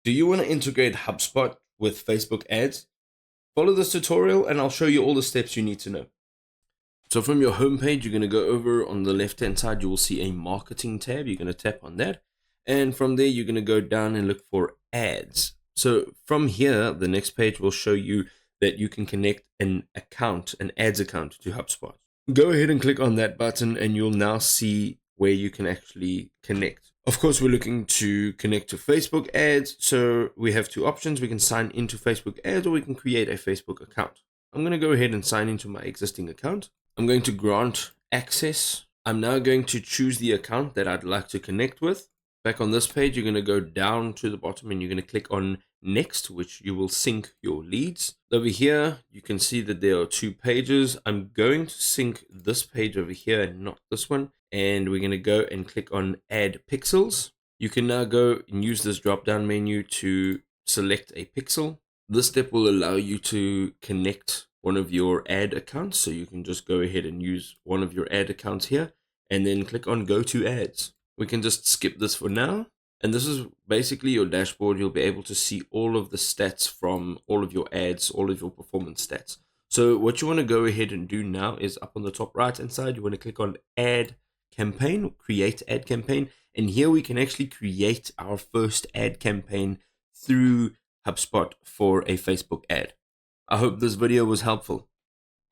Do you want to integrate HubSpot with Facebook ads? Follow this tutorial and I'll show you all the steps you need to know. So from your homepage, you're going to go over on the left-hand side, you will see a marketing tab. You're going to tap on that. And from there, you're going to go down and look for ads. So from here, the next page will show you that you can connect an ads account to HubSpot. Go ahead and click on that button and you'll now see where you can actually connect. Of course, we're looking to connect to Facebook ads. So we have two options. We can sign into Facebook ads or we can create a Facebook account. I'm going to go ahead and sign into my existing account. I'm going to grant access. I'm now going to choose the account that I'd like to connect with. Back on this page, you're going to go down to the bottom and you're going to click on next, which you will sync your leads. Over here, you can see that there are two pages. I'm going to sync this page over here and not this one. And we're going to go and click on add pixels. You can now go and use this drop down menu to select a pixel. This step will allow you to connect one of your ad accounts. So you can just go ahead and use one of your ad accounts here and then click on go to ads. We can just skip this for now. And this is basically your dashboard. You'll be able to see all of the stats from all of your ads, all of your performance stats. So what you want to go ahead and do now is up on the top right hand side, you want to click on add campaign, create ad campaign. And here we can actually create our first ad campaign through HubSpot for a Facebook ad. I hope this video was helpful.